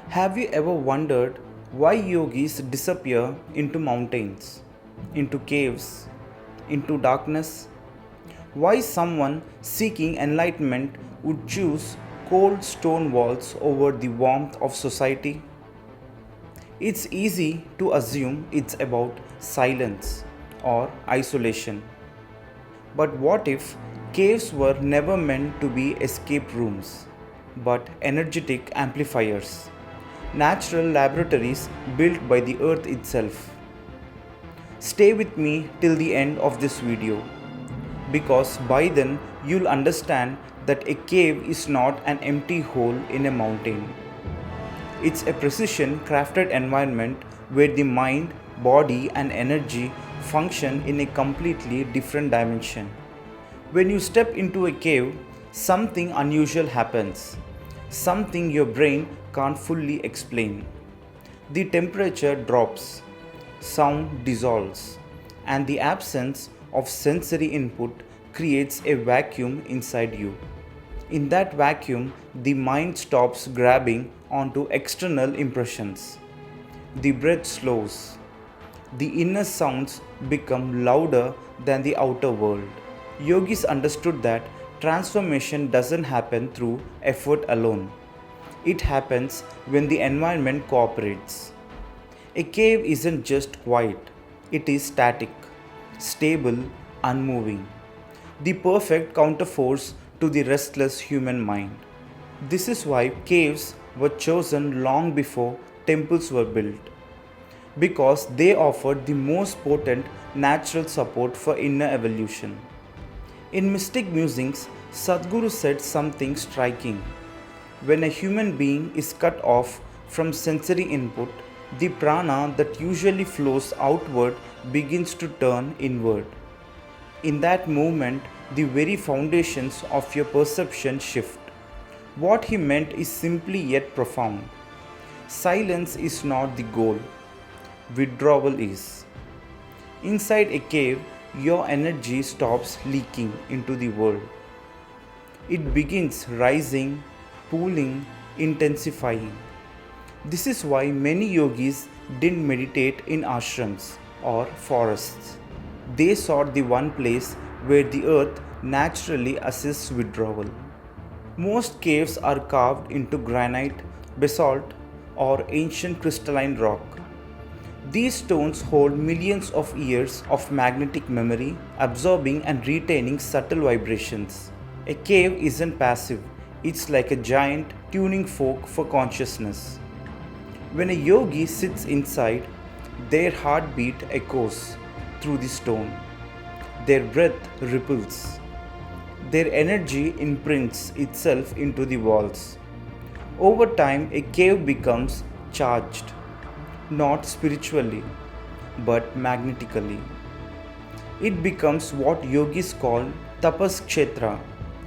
Have you ever wondered why yogis disappear into mountains, into caves, into darkness? Why someone seeking enlightenment would choose cold stone walls over the warmth of society? It's easy to assume it's about silence or isolation. But what if caves were never meant to be escape rooms, but energetic amplifiers, natural laboratories built by the earth itself? Stay with me till the end of this video, because by then you'll understand that a cave is not an empty hole in a mountain. It's a precision crafted environment where the mind, body, and energy function in a completely different dimension. When you step into a cave, something unusual happens, something your brain can't fully explain. The temperature drops, sound dissolves, and the absence of sensory input creates a vacuum inside you. In that vacuum, the mind stops grabbing onto external impressions. The breath slows. The inner sounds become louder than the outer world. Yogis understood that transformation doesn't happen through effort alone. It happens when the environment cooperates. A cave isn't just quiet, it is static, stable, unmoving. The perfect counterforce to the restless human mind. This is why caves were chosen long before temples were built, because they offered the most potent natural support for inner evolution. In Mystic Musings, Sadhguru said something striking. When a human being is cut off from sensory input, the prana that usually flows outward begins to turn inward. In that moment, the very foundations of your perception shift. What he meant is simply yet profound. Silence is not the goal, withdrawal is. Inside a cave, your energy stops leaking into the world. It begins rising, pooling, intensifying. This is why many yogis didn't meditate in ashrams or forests. They sought the one place where the earth naturally assists withdrawal. Most caves are carved into granite, basalt, or ancient crystalline rock. These stones hold millions of years of magnetic memory, absorbing and retaining subtle vibrations. A cave isn't passive, it's like a giant tuning fork for consciousness. When a yogi sits inside, their heartbeat echoes through the stone. Their breath ripples. Their energy imprints itself into the walls. Over time, a cave becomes charged, not spiritually, but magnetically. It becomes what yogis call tapas kshetra,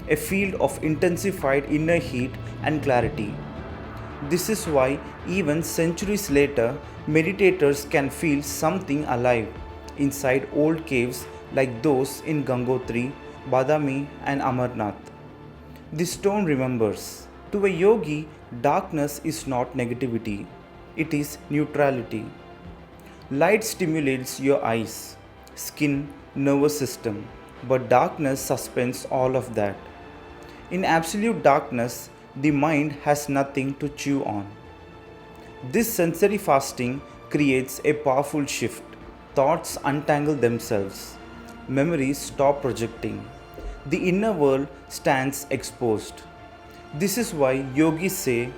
a field of intensified inner heat and clarity. This is why, even centuries later, meditators can feel something alive inside old caves like those in Gangotri, Badami, and Amarnath. The stone remembers. To a yogi, darkness is not negativity, it is neutrality. Light stimulates your eyes, skin, nervous system, but darkness suspends all of that. In absolute darkness, the mind has nothing to chew on. This sensory fasting creates a powerful shift. Thoughts untangle themselves. Memories stop projecting. The inner world stands exposed. This is why yogis say,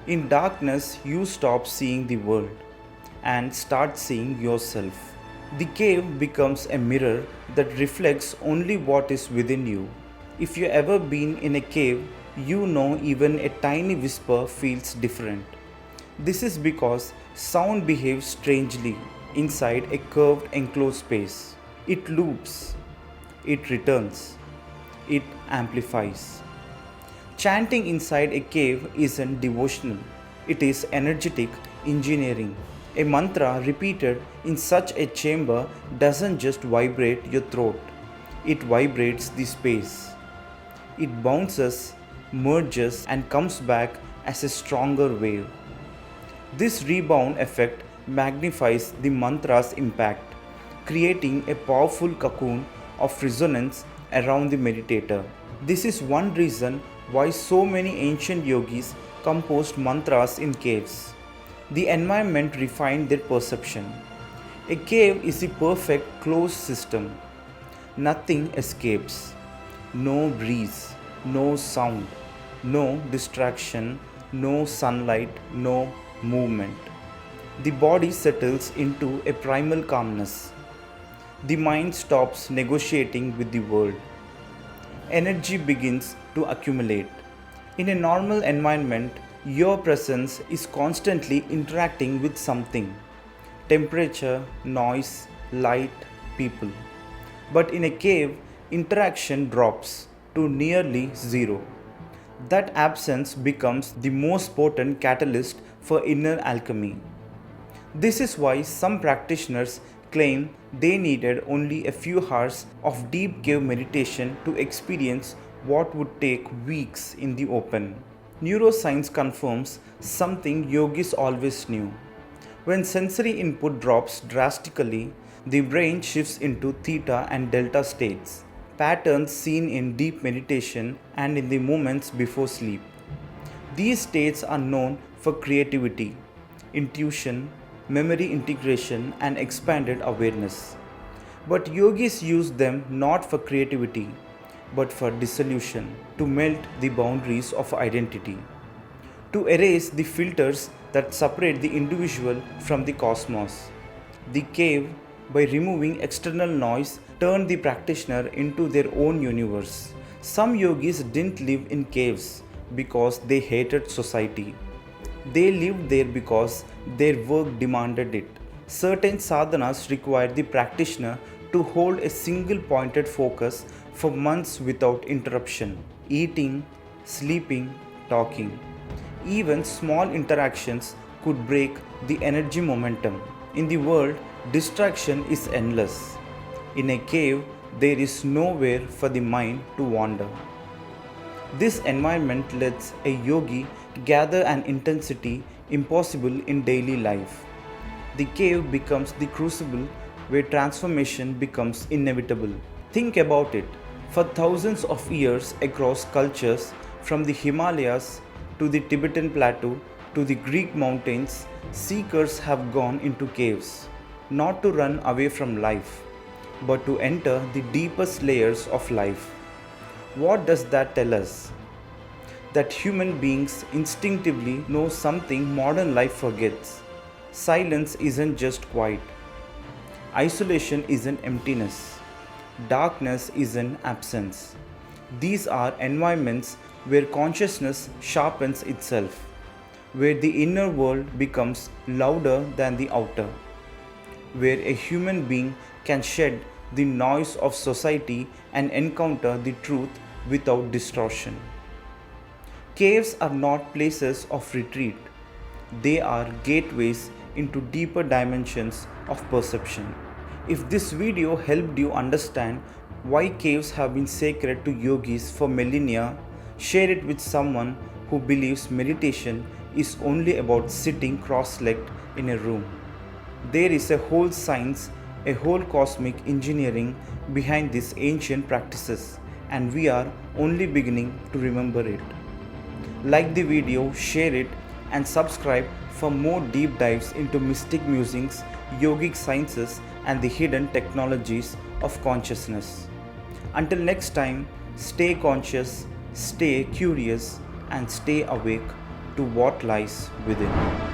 in darkness you stop seeing the world and start seeing yourself. The cave becomes a mirror that reflects only what is within you. If you've ever been in a cave, you know even a tiny whisper feels different. This is because sound behaves strangely inside a curved enclosed space. It loops, it returns, it amplifies. Chanting inside a cave isn't devotional, it is energetic engineering. A mantra repeated in such a chamber doesn't just vibrate your throat, it vibrates the space. It bounces, merges, and comes back as a stronger wave. This rebound effect magnifies the mantra's impact, creating a powerful cocoon of resonance around the meditator. This is one reason why so many ancient yogis composed mantras in caves. The environment refined their perception. A cave is a perfect closed system. Nothing escapes. No breeze, no sound, no distraction, no sunlight, no movement. The body settles into a primal calmness. The mind stops negotiating with the world. Energy begins to accumulate. In a normal environment, your presence is constantly interacting with something: temperature, noise, light, people. But in a cave, interaction drops to nearly zero. That absence becomes the most potent catalyst for inner alchemy. This is why some practitioners claim they needed only a few hours of deep cave meditation to experience what would take weeks in the open. Neuroscience confirms something yogis always knew. When sensory input drops drastically, the brain shifts into theta and delta states, patterns seen in deep meditation and in the moments before sleep. These states are known for creativity, intuition, memory integration, and expanded awareness. But yogis use them not for creativity, but for dissolution, to melt the boundaries of identity, to erase the filters that separate the individual from the cosmos. The cave, by removing external noise, turned the practitioner into their own universe. Some yogis didn't live in caves because they hated society. They lived there because their work demanded it. Certain sadhanas require the practitioner to hold a single pointed focus for months without interruption: eating, sleeping, talking. Even small interactions could break the energy momentum. In the world, distraction is endless. In a cave, there is nowhere for the mind to wander. This environment lets a yogi gather an intensity impossible in daily life. The cave becomes the crucible where transformation becomes inevitable. Think about it. For thousands of years across cultures, from the Himalayas to the Tibetan plateau to the Greek mountains, seekers have gone into caves, not to run away from life, but to enter the deepest layers of life. What does that tell us? That human beings instinctively know something modern life forgets. Silence isn't just quiet. Isolation isn't emptiness. Darkness isn't absence. These are environments where consciousness sharpens itself, where the inner world becomes louder than the outer, where a human being can shed the noise of society and encounter the truth without distortion. Caves are not places of retreat. They are gateways into deeper dimensions of perception. If this video helped you understand why caves have been sacred to yogis for millennia, share it with someone who believes meditation is only about sitting cross-legged in a room. There is a whole science, a whole cosmic engineering behind these ancient practices, and we are only beginning to remember it. Like the video, share it, and subscribe for more deep dives into mystic musings, yogic sciences, and the hidden technologies of consciousness. Until next time, stay conscious, stay curious, and stay awake to what lies within.